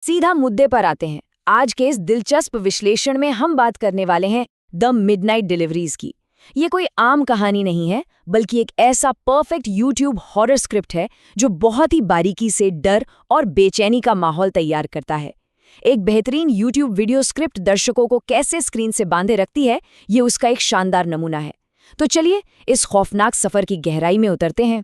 सीधा मुद्दे पर आते हैं। आज के इस दिलचस्प विश्लेषण में हम बात करने वाले हैं द मिडनाइट डिलीवरीज की। ये कोई आम कहानी नहीं है, बल्कि एक ऐसा परफेक्ट यूट्यूब हॉरर स्क्रिप्ट है जो बहुत ही बारीकी से डर और बेचैनी का माहौल तैयार करता है। एक बेहतरीन यूट्यूब वीडियो स्क्रिप्ट दर्शकों को कैसे स्क्रीन से बांधे रखती है, ये उसका एक शानदार नमूना है। तो चलिए इस खौफनाक सफर की गहराई में उतरते हैं।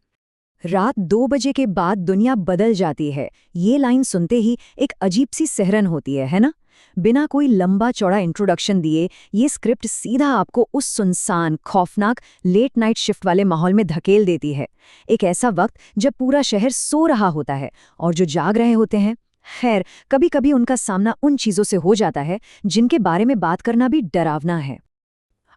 रात 2 बजे के बाद दुनिया बदल जाती है, ये लाइन सुनते ही एक अजीब सी सिहरन होती है ना? बिना कोई लंबा चौड़ा इंट्रोडक्शन दिए ये स्क्रिप्ट सीधा आपको उस सुनसान, खौफनाक लेट नाइट शिफ्ट वाले माहौल में धकेल देती है। एक ऐसा वक्त जब पूरा शहर सो रहा होता है और जो जाग रहे होते हैं, खैर कभी कभी उनका सामना उन चीज़ों से हो जाता है जिनके बारे में बात करना भी डरावना है।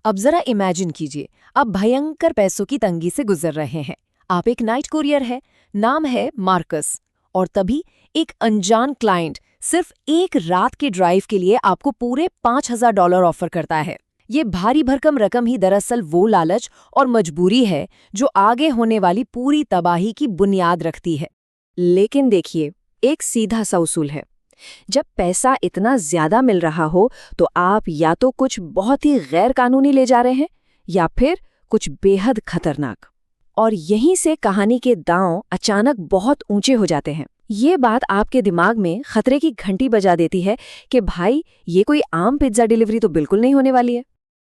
अब जरा इमेजिन कीजिए, आप भयंकर पैसों की तंगी से गुजर रहे हैं। आप एक नाइट कुरियर है, नाम है मार्कस, और तभी एक अनजान क्लाइंट सिर्फ एक रात के ड्राइव के लिए आपको पूरे $5000 ऑफर करता है। ये भारी भरकम रकम ही दरअसल वो लालच और मजबूरी है जो आगे होने वाली पूरी तबाही की बुनियाद रखती है। लेकिन देखिए, एक सीधा सा उसूल है। जब पैसा इतना ज्यादा मिल रहा हो तो आप या तो कुछ बहुत ही गैर कानूनी ले जा रहे हैं या फिर कुछ बेहद खतरनाक। और यहीं से कहानी के दांव अचानक बहुत ऊंचे हो जाते हैं। ये बात आपके दिमाग में खतरे की घंटी बजा देती है कि भाई ये कोई आम पिज्जा डिलीवरी तो बिल्कुल नहीं होने वाली है।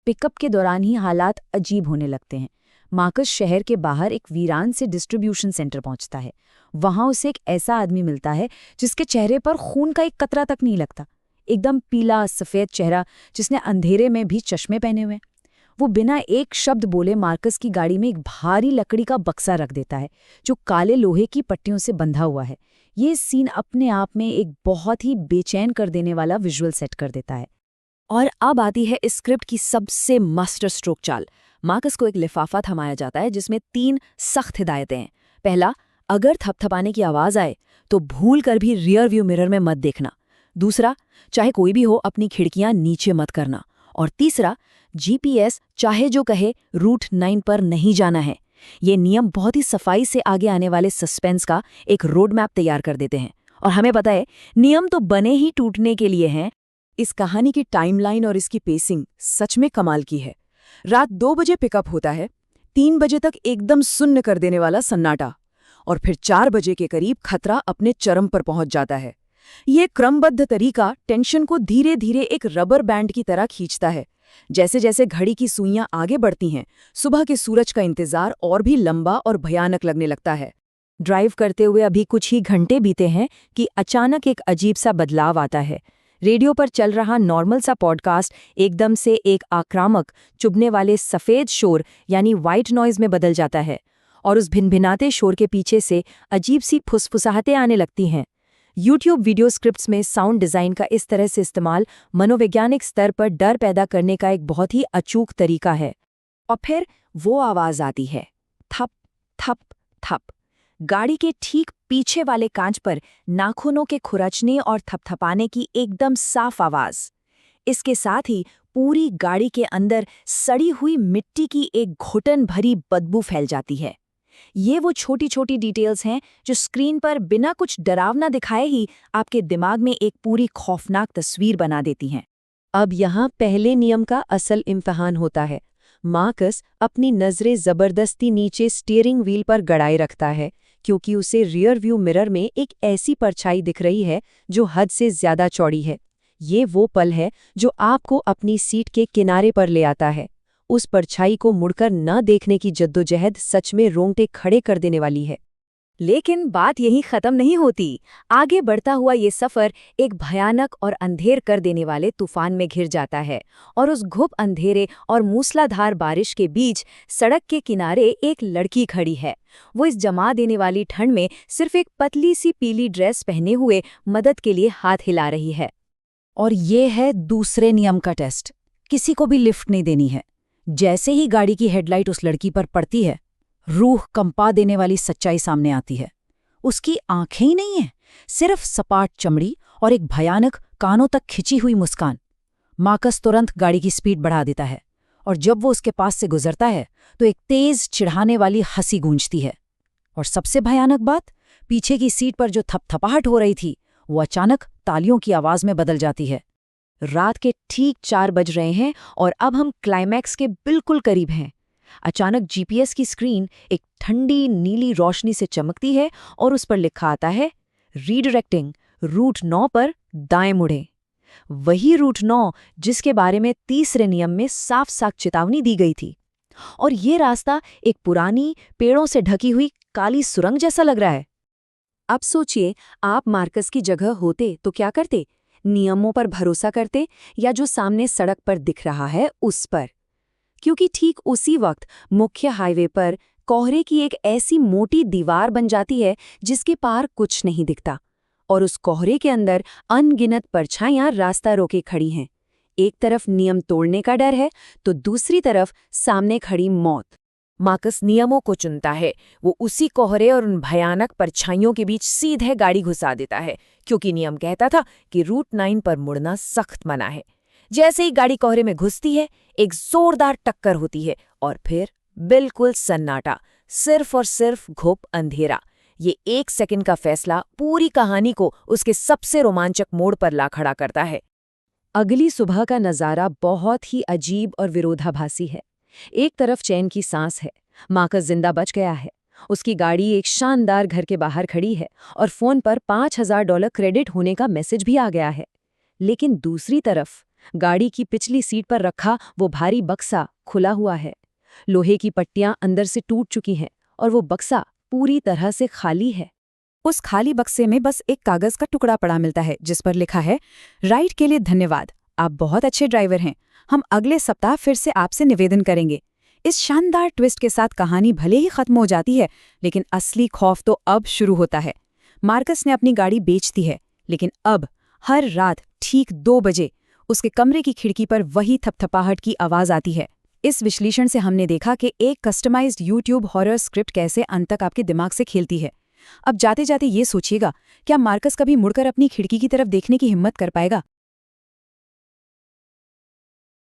पिकअप के दौरान ही हालात अजीब होने लगते हैं। मार्कस शहर के बाहर एक वीरान से डिस्ट्रीब्यूशन सेंटर पहुंचता है। वहां उसे एक ऐसा आदमी मिलता है जिसके चेहरे पर खून का एक कतरा तक नहीं लगता। एकदम पीला सफेद चेहरा, जिसने अंधेरे में भी चश्मे पहने हुए। वो बिना एक शब्द बोले मार्कस की गाड़ी में एक भारी लकड़ी का बक्सा रख देता है जो काले लोहे की पट्टियों से बंधा हुआ है। ये सीन अपने आप में एक बहुत ही बेचैन कर देने वाला विजुअल सेट कर देता है। और अब आती है इस स्क्रिप्ट की सबसे मास्टर स्ट्रोक चाल। मार्कस को एक लिफाफा थमाया जाता है जिसमें 3 सख्त हिदायतें हैं। पहला, अगर थपथपाने की आवाज आए तो भूल कर भी रियर व्यू मिरर में मत देखना। दूसरा, चाहे कोई भी हो अपनी खिड़कियां नीचे मत करना। और तीसरा, जीपीएस चाहे जो कहे रूट 9 पर नहीं जाना है। ये नियम बहुत ही सफाई से आगे आने वाले सस्पेंस का एक रोड मैप तैयार कर देते हैं। और हमें पता है, नियम तो बने ही टूटने के लिए हैं। इस कहानी की टाइमलाइन और इसकी पेसिंग सच में कमाल की है। रात 2 बजे पिकअप होता है, 3 बजे तक एकदम सुन्न कर देने वाला सन्नाटा, और फिर 4 बजे के करीब खतरा अपने चरम पर पहुंच जाता है। ये क्रमबद्ध तरीका टेंशन को धीरे धीरे एक रबर बैंड की तरह खींचता है। जैसे जैसे घड़ी की सुइयां आगे बढ़ती हैं, सुबह के सूरज का इंतजार और भी लंबा और भयानक लगने लगता है। ड्राइव करते हुए अभी कुछ ही घंटे बीते हैं कि अचानक एक अजीब सा बदलाव आता है। रेडियो पर चल रहा नॉर्मल सा पॉडकास्ट एकदम से एक आक्रामक, चुभने वाले सफ़ेद शोर यानी वाइट नॉइज में बदल जाता है। और उस भिनभिनाते शोर के पीछे से अजीब सी फुसफुसाहटें आने लगती हैं। यूट्यूब वीडियो स्क्रिप्ट्स में साउंड डिज़ाइन का इस तरह से इस्तेमाल मनोवैज्ञानिक स्तर पर डर पैदा करने का एक बहुत ही अचूक तरीका है। और फिर वो आवाज़ आती है, थप थप थप। गाड़ी के ठीक पीछे वाले कांच पर नाखूनों के खुरचने और थपथपाने की एकदम साफ आवाज़। इसके साथ ही पूरी गाड़ी के अंदर सड़ी हुई मिट्टी की एक घुटन भरी बदबू फैल जाती है। ये वो छोटी छोटी डिटेल्स हैं जो स्क्रीन पर बिना कुछ डरावना दिखाए ही आपके दिमाग में एक पूरी खौफनाक तस्वीर बना देती हैं। अब यहाँ पहले नियम का असल इम्तिहान होता है। मार्कस अपनी नज़रें ज़बरदस्ती नीचे स्टीयरिंग व्हील पर गड़ाए रखता है क्योंकि उसे रियर व्यू मिरर में एक ऐसी परछाई दिख रही है जो हद से ज़्यादा चौड़ी है। ये वो पल है जो आपको अपनी सीट के किनारे पर ले आता है। उस परछाई को मुड़कर न देखने की जद्दोजहद सच में रोंगटे खड़े कर देने वाली है। लेकिन बात यहीं खत्म नहीं होती। आगे बढ़ता हुआ ये सफर एक भयानक और अंधेर कर देने वाले तूफान में घिर जाता है। और उस घुप अंधेरे और मूसलाधार बारिश के बीच सड़क के किनारे एक लड़की खड़ी है। वो इस जमा देने वाली ठंड में सिर्फ एक पतली सी पीली ड्रेस पहने हुए मदद के लिए हाथ हिला रही है। और ये है दूसरे नियम का टेस्ट। किसी को भी लिफ्ट नहीं देनी है। जैसे ही गाड़ी की हेडलाइट उस लड़की पर पड़ती है, रूह कंपा देने वाली सच्चाई सामने आती है। उसकी आंखें ही नहीं हैं, सिर्फ सपाट चमड़ी और एक भयानक कानों तक खिंची हुई मुस्कान। मार्कस तुरंत गाड़ी की स्पीड बढ़ा देता है और जब वो उसके पास से गुजरता है तो एक तेज चिढ़ाने वाली हंसी गूंजती है। और सबसे भयानक बात, पीछे की सीट पर जो थपथपाहट हो रही थी वो अचानक तालियों की आवाज में बदल जाती है। रात के ठीक 4 बज रहे हैं और अब हम क्लाइमैक्स के बिल्कुल करीब हैं। अचानक जीपीएस की स्क्रीन एक ठंडी नीली रोशनी से चमकती है और उस पर लिखा आता है रीडायरेक्टिंग रूट 9 पर दाएं मुड़ें। वही रूट 9 जिसके बारे में तीसरे नियम में साफ साफ चेतावनी दी गई थी। और ये रास्ता एक पुरानी पेड़ों से ढकी हुई काली सुरंग जैसा लग रहा है। अब सोचिए, आप मार्कस की जगह होते तो क्या करते? नियमों पर भरोसा करते या जो सामने सड़क पर दिख रहा है उस पर? क्योंकि ठीक उसी वक्त मुख्य हाईवे पर कोहरे की एक ऐसी मोटी दीवार बन जाती है जिसके पार कुछ नहीं दिखता, और उस कोहरे के अंदर अनगिनत परछाइयां रास्ता रोके खड़ी हैं। एक तरफ नियम तोड़ने का डर है तो दूसरी तरफ सामने खड़ी मौत। मार्कस नियमों को चुनता है। वो उसी कोहरे और उन भयानक परछाइयों के बीच सीधे गाड़ी घुसा देता है, क्योंकि नियम कहता था कि रूट 9 पर मुड़ना सख्त मना है। जैसे ही गाड़ी कोहरे में घुसती है, एक जोरदार टक्कर होती है और फिर बिल्कुल सन्नाटा, सिर्फ और सिर्फ घुप अंधेरा। ये 1 सेकंड का फैसला पूरी कहानी को उसके सबसे रोमांचक मोड़ पर ला खड़ा करता है। अगली सुबह का नज़ारा बहुत ही अजीब और विरोधाभासी है। एक तरफ चैन की सांस है, मार्कस जिंदा बच गया है, उसकी गाड़ी एक शानदार घर के बाहर खड़ी है और फोन पर $5000 क्रेडिट होने का मैसेज भी आ गया है। लेकिन दूसरी तरफ गाड़ी की पिछली सीट पर रखा वो भारी बक्सा खुला हुआ है। लोहे की पट्टियां अंदर से टूट चुकी हैं और वो बक्सा पूरी तरह से खाली है। उस खाली बक्से में बस एक कागज का टुकड़ा पड़ा मिलता है जिस पर लिखा है, राइड के लिए धन्यवाद, आप बहुत अच्छे ड्राइवर हैं, हम अगले सप्ताह फिर से आपसे निवेदन करेंगे। इस शानदार ट्विस्ट के साथ कहानी भले ही खत्म हो जाती है, लेकिन असली खौफ तो अब शुरू होता है। मार्कस ने अपनी गाड़ी बेच दी है, लेकिन अब हर रात ठीक 2 बजे उसके कमरे की खिड़की पर वही थपथपाहट की आवाज आती है। इस विश्लेषण से हमने देखा कि एक कस्टमाइज्ड यूट्यूब हॉरर स्क्रिप्ट कैसे अंत तक आपके दिमाग से खेलती है। अब जाते जाते ये सोचिएगा, क्या मार्कस कभी मुड़कर अपनी खिड़की की तरफ देखने की हिम्मत कर पाएगा?